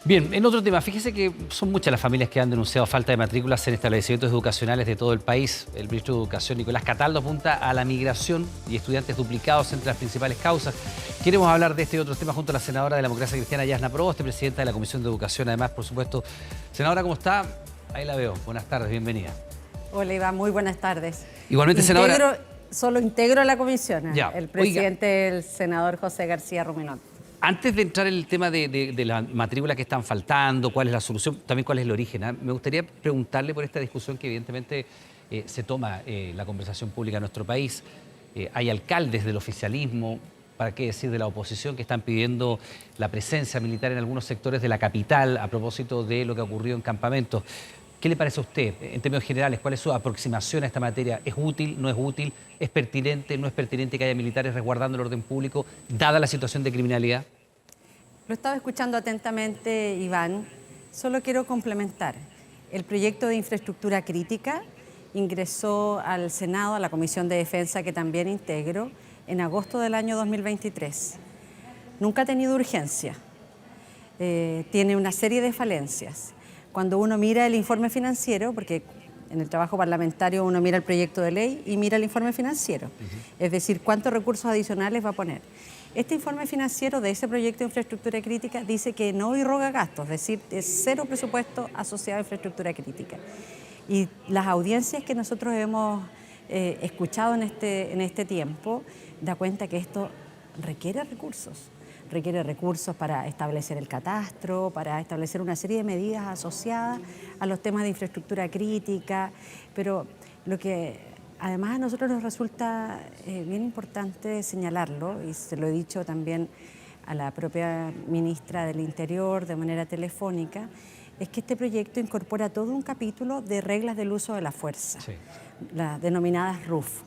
Bien, en otro tema, fíjese que son muchas las familias que han denunciado falta de matrículas en establecimientos educacionales de todo el país. El ministro de Educación, Nicolás Cataldo, apunta a la migración y estudiantes duplicados entre las principales causas. Queremos hablar de este y otros temas junto a la senadora de la Democracia Cristiana, Yasna Proboste, presidenta de la Comisión de Educación, además, por supuesto. Senadora, ¿cómo está? Ahí la veo. Buenas tardes, bienvenida. Hola, Iván, muy buenas tardes. Igualmente, senadora. Solo integro a la comisión, Ya, el presidente, el senador José García Ruminot. Antes de entrar en el tema de las matrículas que están faltando, cuál es la solución, también cuál es el origen, me gustaría preguntarle por esta discusión que evidentemente se toma la conversación pública en nuestro país. Hay alcaldes del oficialismo, para qué decir de la oposición, que están pidiendo la presencia militar en algunos sectores de la capital a propósito de lo que ha ocurrido en campamentos. ¿Qué le parece a usted, en términos generales? ¿Cuál es su aproximación a esta materia? ¿Es útil, no es útil? ¿Es pertinente, no es pertinente que haya militares resguardando el orden público, dada la situación de criminalidad? Lo estaba escuchando atentamente, Iván. Solo quiero complementar. El proyecto de infraestructura crítica ingresó al Senado, a la Comisión de Defensa, que también integro, en agosto del año 2023. Nunca ha tenido urgencia. Tiene una serie de falencias. Cuando uno mira el informe financiero, porque en el trabajo parlamentario uno mira el proyecto de ley y mira el informe financiero, es decir, cuántos recursos adicionales va a poner. Este informe financiero de ese proyecto de infraestructura crítica dice que no irroga gastos, es decir, es cero presupuesto asociado a infraestructura crítica. Y las audiencias que nosotros hemos escuchado en este tiempo da cuenta que esto requiere recursos para establecer el catastro, para establecer una serie de medidas asociadas a los temas de infraestructura crítica, pero lo que además a nosotros nos resulta bien importante señalarlo, y se lo he dicho también a la propia ministra del Interior de manera telefónica, es que este proyecto incorpora todo un capítulo de reglas del uso de la fuerza, sí, las denominadas RUF,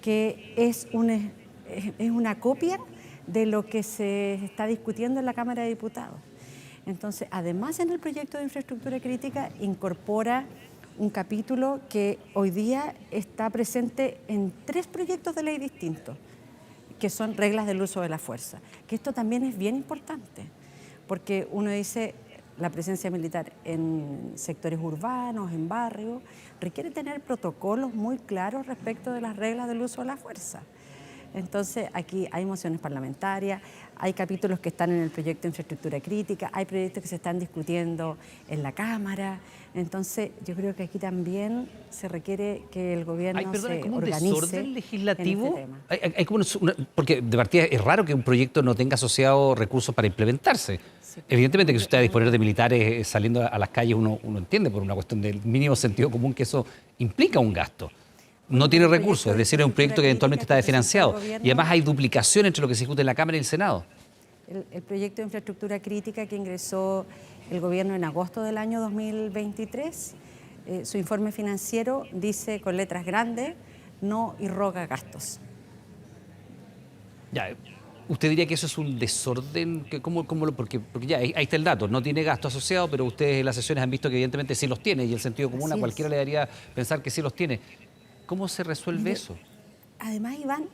que es una copia de lo que se está discutiendo en la Cámara de Diputados. Entonces, además en el proyecto de infraestructura crítica incorpora un capítulo que hoy día está presente en 3 proyectos de ley distintos, que son reglas del uso de la fuerza. Que esto también es bien importante, porque uno dice la presencia militar en sectores urbanos, en barrios, requiere tener protocolos muy claros respecto de las reglas del uso de la fuerza. Entonces, aquí hay mociones parlamentarias, hay capítulos que están en el proyecto de infraestructura crítica, hay proyectos que se están discutiendo en la Cámara. Entonces, yo creo que aquí también se requiere que el gobierno se ¿como un organice desorden legislativo? en este tema. Hay como porque de partida es raro que un proyecto no tenga asociado recursos para implementarse. Sí. Evidentemente que si usted va a disponer de militares saliendo a las calles, uno entiende por una cuestión del mínimo sentido común que eso implica un gasto. No tiene recursos, es decir, es un proyecto que eventualmente está desfinanciado. Y además hay duplicación entre lo que se discute en la Cámara y el Senado. El proyecto de infraestructura crítica que ingresó el gobierno en agosto del año 2023, su informe financiero dice con letras grandes, no irroga gastos. Ya, ¿usted diría que eso es un desorden? Porque ya, ahí está el dato, no tiene gasto asociado, pero ustedes en las sesiones han visto que evidentemente sí los tiene y el sentido común a cualquiera le daría pensar que sí los tiene. ¿Cómo se resuelve eso? Además, Iván,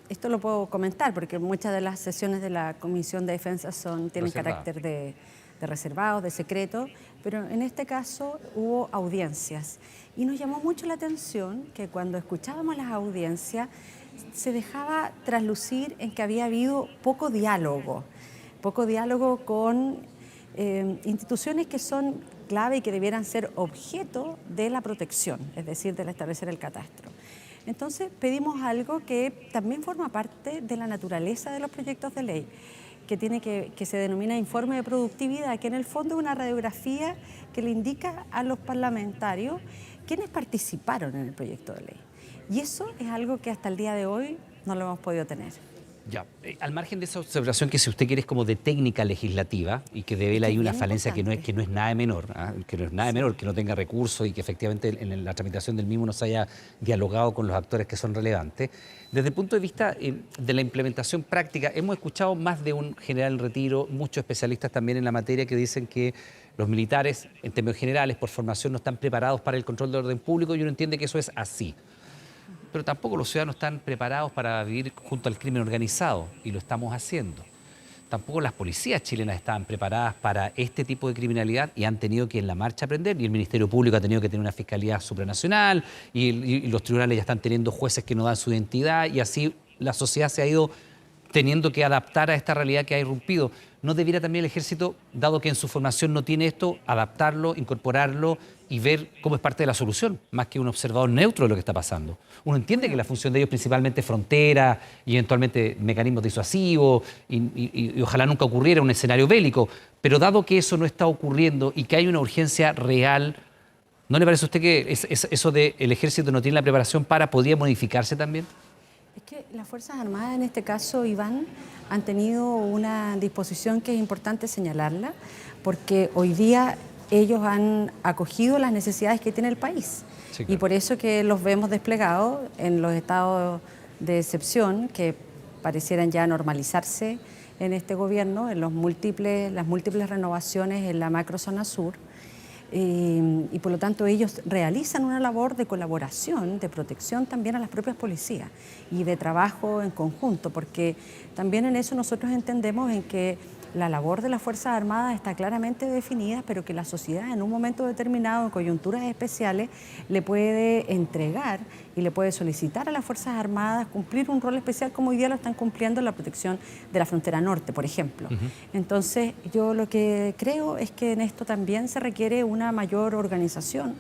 esto lo puedo comentar porque muchas de las sesiones de la Comisión de Defensa tienen carácter de reservados, de secreto, pero en este caso hubo audiencias y nos llamó mucho la atención que cuando escuchábamos las audiencias se dejaba traslucir en que había habido poco diálogo con instituciones que son clave y que debieran ser objeto de la protección, es decir, de establecer el catastro. Entonces pedimos algo que también forma parte de la naturaleza de los proyectos de ley, que se denomina informe de productividad, que en el fondo es una radiografía que le indica a los parlamentarios quiénes participaron en el proyecto de ley. Y eso es algo que hasta el día de hoy no lo hemos podido tener. Ya, al margen de esa observación que si usted quiere es como de técnica legislativa y que devela ahí una falencia que no es nada menor, que no es nada menor, que no tenga recursos y que efectivamente en la tramitación del mismo no se haya dialogado con los actores que son relevantes. Desde el punto de vista de la implementación práctica, hemos escuchado más de un general en retiro, muchos especialistas también en la materia que dicen que los militares, en términos generales, por formación no están preparados para el control del orden público y uno entiende que eso es así. Pero tampoco los ciudadanos están preparados para vivir junto al crimen organizado, y lo estamos haciendo. tampoco las policías chilenas estaban preparadas para este tipo de criminalidad y han tenido que en la marcha aprender, y el Ministerio Público ha tenido que tener una fiscalía supranacional y los tribunales ya están teniendo jueces que no dan su identidad, y así la sociedad se ha ido teniendo que adaptar a esta realidad que ha irrumpido. ¿No debiera también el Ejército, dado que en su formación no tiene esto, adaptarlo, incorporarlo y ver cómo es parte de la solución, más que un observador neutro de lo que está pasando? Uno entiende que la función de ellos principalmente es frontera y eventualmente mecanismos disuasivos y ojalá nunca ocurriera un escenario bélico, pero dado que eso no está ocurriendo y que hay una urgencia real, ¿no le parece a usted que eso de el Ejército no tiene la preparación podría modificarse también? Es que las Fuerzas Armadas en este caso, Iván, han tenido una disposición que es importante señalarla, porque hoy día ellos han acogido las necesidades que tiene el país. Sí, claro. Y por eso que los vemos desplegados en los estados de excepción que parecieran ya normalizarse en este gobierno, en las múltiples renovaciones en la macrozona sur. Y por lo tanto ellos realizan una labor de colaboración, de protección también a las propias policías y de trabajo en conjunto, porque también en eso nosotros entendemos en que la labor de las Fuerzas Armadas está claramente definida, pero que la sociedad en un momento determinado, en coyunturas especiales, le puede entregar y le puede solicitar a las Fuerzas Armadas cumplir un rol especial como hoy día lo están cumpliendo en la protección de la frontera norte, por ejemplo. Entonces, yo lo que creo es que en esto también se requiere una mayor organización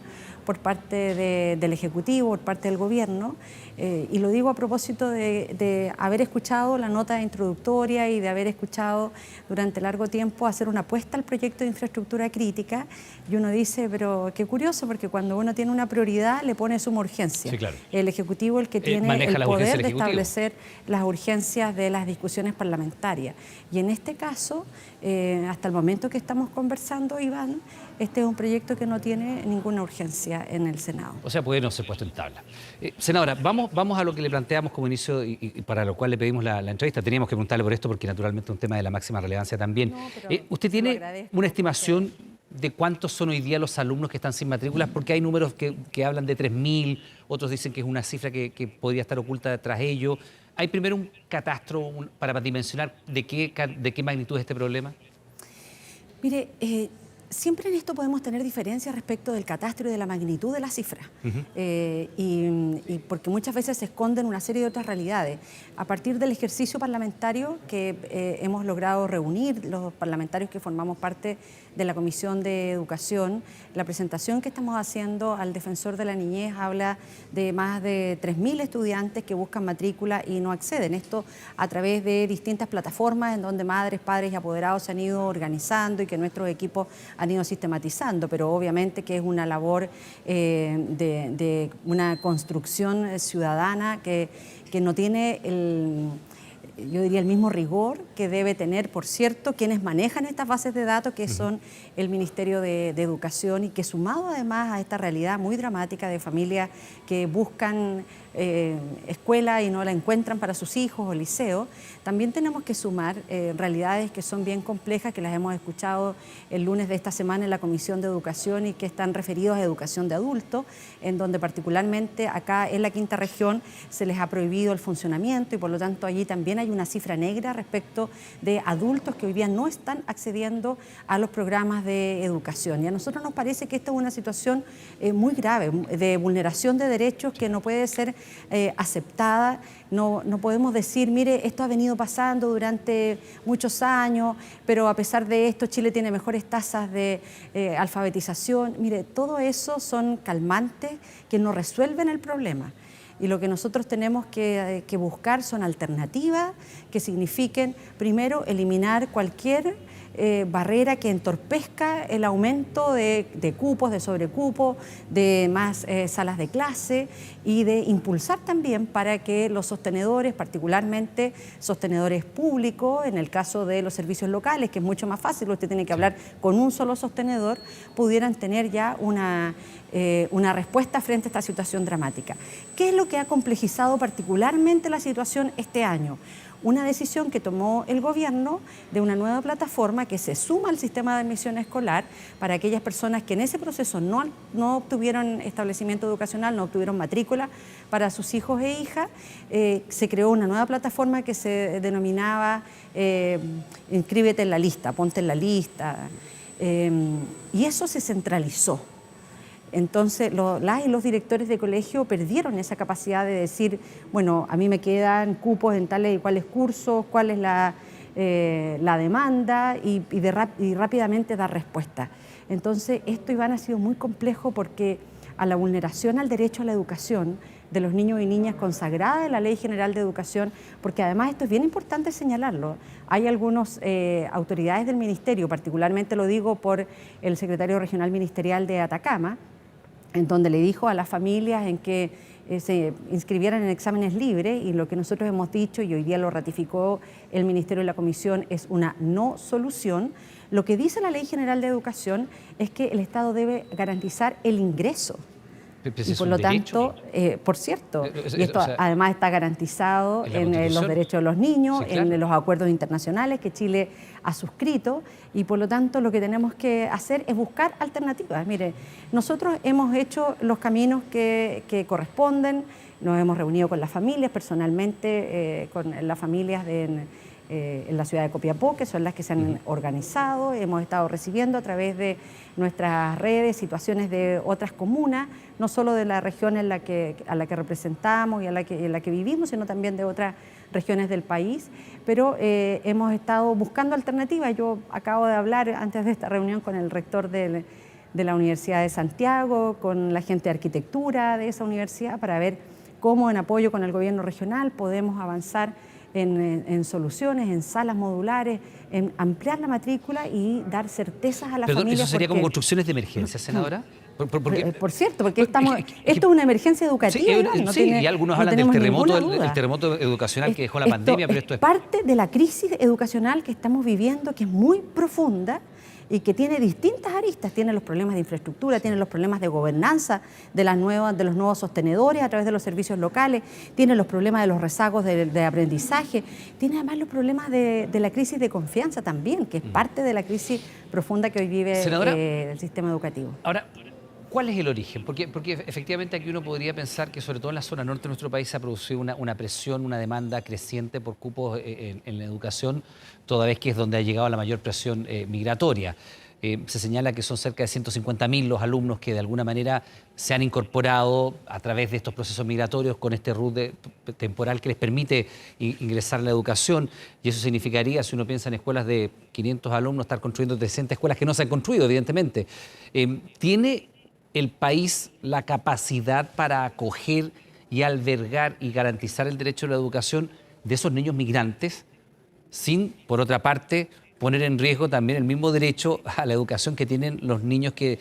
por parte del Ejecutivo, por parte del Gobierno, y lo digo a propósito de haber escuchado la nota introductoria y de haber escuchado durante largo tiempo hacer una apuesta al proyecto de infraestructura crítica, y uno dice, pero qué curioso, porque cuando uno tiene una prioridad le pone suma urgencia. Sí, claro. El Ejecutivo el que tiene el poder de establecer las urgencias de las discusiones parlamentarias. Y en este caso, hasta el momento que estamos conversando, Iván, este es un proyecto que no tiene ninguna urgencia en el Senado. O sea, puede no ser puesto en tabla. Senadora, vamos a lo que le planteamos como inicio y para lo cual le pedimos la entrevista. Teníamos que preguntarle por esto porque naturalmente es un tema de la máxima relevancia también. No, ¿usted tiene una estimación de cuántos son hoy día los alumnos que están sin matrículas? Porque hay números que hablan de 3.000, otros dicen que es una cifra que podría estar oculta tras ello. ¿Hay primero un catastro para dimensionar de qué magnitud es este problema? Mire, siempre en esto podemos tener diferencias respecto del catastro y de la magnitud de la cifra, y porque muchas veces se esconden una serie de otras realidades. A partir del ejercicio parlamentario que hemos logrado reunir los parlamentarios que formamos parte de la Comisión de Educación, la presentación que estamos haciendo al Defensor de la Niñez habla de más de 3.000 estudiantes que buscan matrícula y no acceden. Esto a través de distintas plataformas en donde madres, padres y apoderados se han ido organizando y que nuestros equipos han ido sistematizando, pero obviamente que es una labor de una construcción ciudadana que no tiene yo diría el mismo rigor que debe tener, por cierto, quienes manejan estas bases de datos, que son el Ministerio de Educación, y que sumado además a esta realidad muy dramática de familias que buscan escuela y no la encuentran para sus hijos o liceo, también tenemos que sumar realidades que son bien complejas, que las hemos escuchado el lunes de esta semana en la Comisión de Educación y que están referidos a educación de adultos, en donde particularmente acá en la quinta región se les ha prohibido el funcionamiento y por lo tanto allí también hay una cifra negra respecto de adultos que hoy día no están accediendo a los programas de educación. Y a nosotros nos parece que esta es una situación muy grave de vulneración de derechos que no puede ser aceptada. No podemos decir, mire, esto ha venido pasando durante muchos años, pero a pesar de esto Chile tiene mejores tasas de alfabetización. Mire, todo eso son calmantes que no resuelven el problema. Y lo que nosotros tenemos que buscar son alternativas que signifiquen, primero, eliminar cualquier barrera que entorpezca el aumento de cupos, de sobrecupos, de más salas de clase, y de impulsar también para que los sostenedores, particularmente sostenedores públicos, en el caso de los servicios locales, que es mucho más fácil, usted tiene que hablar con un solo sostenedor, pudieran tener ya una respuesta frente a esta situación dramática. ¿Qué es lo que ha complejizado particularmente la situación este año? una decisión que tomó el gobierno de una nueva plataforma que se suma al sistema de admisión escolar para aquellas personas que en ese proceso no obtuvieron establecimiento educacional, no obtuvieron matrícula para sus hijos e hijas. Se creó una nueva plataforma que se denominaba Inscríbete en la lista, ponte en la lista, y eso se centralizó. Entonces, las y los directores de colegio perdieron esa capacidad de decir, bueno, a mí me quedan cupos en tales y cuáles cursos, cuál es la demanda y rápidamente dar respuesta. Entonces, esto, Iván, ha sido muy complejo porque a la vulneración al derecho a la educación de los niños y niñas consagrada en la Ley General de Educación, porque además esto es bien importante señalarlo. Hay algunas autoridades del Ministerio, particularmente lo digo por el secretario regional ministerial de Atacama, en donde le dijo a las familias en que se inscribieran en exámenes libres, y lo que nosotros hemos dicho, y hoy día lo ratificó el Ministerio y la Comisión, es una no solución. Lo que dice la Ley General de Educación es que el Estado debe garantizar el ingreso. Y por lo tanto, por cierto, y esto además está garantizado en los derechos de los niños, sí, claro, en los acuerdos internacionales que Chile ha suscrito, y por lo tanto lo que tenemos que hacer es buscar alternativas. Mire, nosotros hemos hecho los caminos que corresponden, nos hemos reunido con las familias, personalmente con las familias en la ciudad de Copiapó, que son las que se han organizado. Hemos estado recibiendo a través de nuestras redes situaciones de otras comunas, no solo de la región a la que representamos y en la que vivimos, sino también de otras regiones del país, pero hemos estado buscando alternativas. Yo acabo de hablar antes de esta reunión con el rector de la Universidad de Santiago, con la gente de arquitectura de esa universidad, para ver cómo en apoyo con el gobierno regional podemos avanzar en soluciones, en salas modulares, en ampliar la matrícula y dar certezas a las familias. ¿Eso sería como construcciones de emergencia, senadora? Por cierto, porque esto es una emergencia educativa. Y algunos hablan del terremoto educacional que dejó la pandemia, pero esto es parte de la crisis educacional que estamos viviendo, que es muy profunda y que tiene distintas aristas. Tiene los problemas de infraestructura, tiene los problemas de gobernanza de los nuevos sostenedores a través de los servicios locales, tiene los problemas de los rezagos de aprendizaje, tiene además los problemas de la crisis de confianza también, que es parte de la crisis profunda que hoy vive el sistema educativo. Ahora, ¿cuál es el origen? Porque efectivamente aquí uno podría pensar que sobre todo en la zona norte de nuestro país se ha producido una presión, una demanda creciente por cupos en la educación, toda vez que es donde ha llegado la mayor presión migratoria. Se señala que son cerca de 150.000 los alumnos que de alguna manera se han incorporado a través de estos procesos migratorios con este RUT temporal que les permite ingresar a la educación, y eso significaría, si uno piensa en escuelas de 500 alumnos, estar construyendo 300 escuelas que no se han construido, evidentemente. ¿Tiene el país la capacidad para acoger y albergar y garantizar el derecho a la educación de esos niños migrantes sin, por otra parte, poner en riesgo también el mismo derecho a la educación que tienen los niños que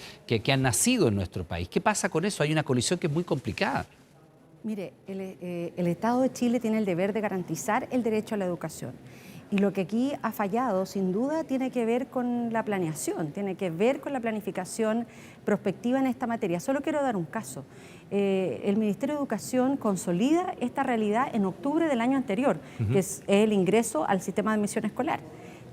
han nacido en nuestro país? ¿Qué pasa con eso? Hay una colisión que es muy complicada. Mire, el Estado de Chile tiene el deber de garantizar el derecho a la educación. Y lo que aquí ha fallado, sin duda, tiene que ver con la planeación, tiene que ver con la planificación prospectiva en esta materia. Solo quiero dar un caso. El Ministerio de Educación consolida esta realidad en octubre del año anterior, que es el ingreso al sistema de admisión escolar.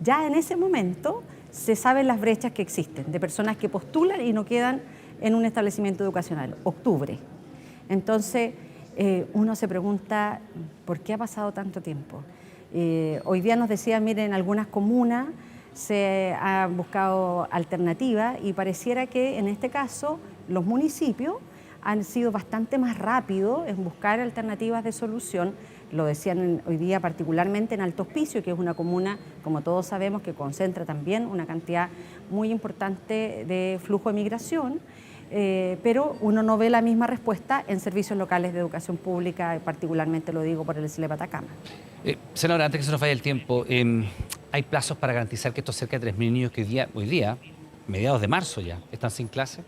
Ya en ese momento se saben las brechas que existen de personas que postulan y no quedan en un establecimiento educacional. Octubre. Entonces, uno se pregunta, ¿por qué ha pasado tanto tiempo? Hoy día nos decían, miren, en algunas comunas se han buscado alternativas y pareciera que en este caso los municipios han sido bastante más rápidos en buscar alternativas de solución. Lo decían hoy día particularmente en Alto Hospicio, que es una comuna, como todos sabemos, que concentra también una cantidad muy importante de flujo de migración. Pero uno no ve la misma respuesta en servicios locales de educación pública, particularmente lo digo por el SLEP Atacama. Senadora, antes que se nos vaya el tiempo, ¿hay plazos para garantizar que estos cerca de 3.000 niños que hoy día, mediados de marzo ya, están sin clase?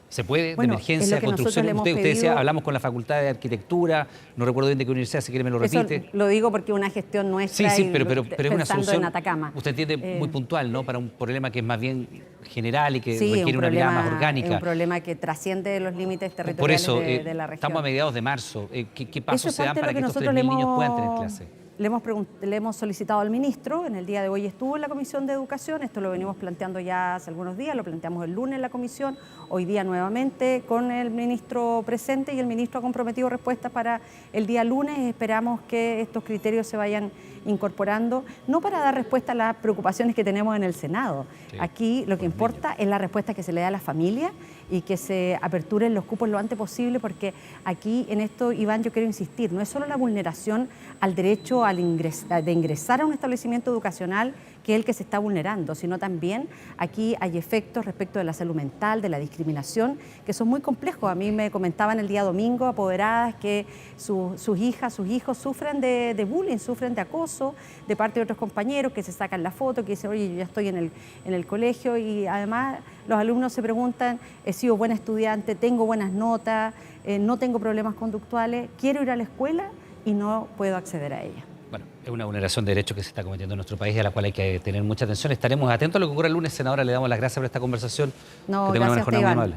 ¿Se puede? Bueno, ¿de emergencia, construcción? Usted decía, hablamos con la Facultad de Arquitectura, no recuerdo bien de qué universidad, si quiere me lo repite. Eso lo digo porque una gestión nuestra pero es una solución, en Atacama. Usted entiende, muy puntual, ¿no? Para un problema que es más bien general y que requiere una mirada más orgánica. Es un problema que trasciende los límites territoriales de la región. Estamos a mediados de marzo. ¿Qué pasos se dan para que estos 3.000 niños puedan tener clase? le hemos solicitado al ministro, en el día de hoy estuvo en la Comisión de Educación, esto lo venimos planteando ya hace algunos días, lo planteamos el lunes en la comisión, hoy día nuevamente con el ministro presente y el ministro ha comprometido respuestas para el día lunes. Esperamos que estos criterios se vayan incorporando, no para dar respuesta a las preocupaciones que tenemos en el Senado. Sí, aquí lo que importa es la respuesta que se le da a las familias y que se aperturen los cupos lo antes posible, porque aquí en esto, Iván, yo quiero insistir, no es solo la vulneración al derecho de ingresar a un establecimiento educacional que es el que se está vulnerando, sino también aquí hay efectos respecto de la salud mental, de la discriminación, que son muy complejos. A mí me comentaban el día domingo apoderadas que sus hijas, sus hijos sufren de bullying, sufren de acoso de parte de otros compañeros que se sacan la foto, que dicen, oye, yo ya estoy en el colegio, y además los alumnos se preguntan, he sido buena estudiante, tengo buenas notas, no tengo problemas conductuales, quiero ir a la escuela y no puedo acceder a ella. Bueno, es una vulneración de derechos que se está cometiendo en nuestro país y a la cual hay que tener mucha atención. Estaremos atentos a lo que ocurra el lunes. Senadora, le damos las gracias por esta conversación. No, que tenga una gracias, mejor Iván. amable.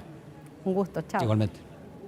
Un gusto, chao. Igualmente.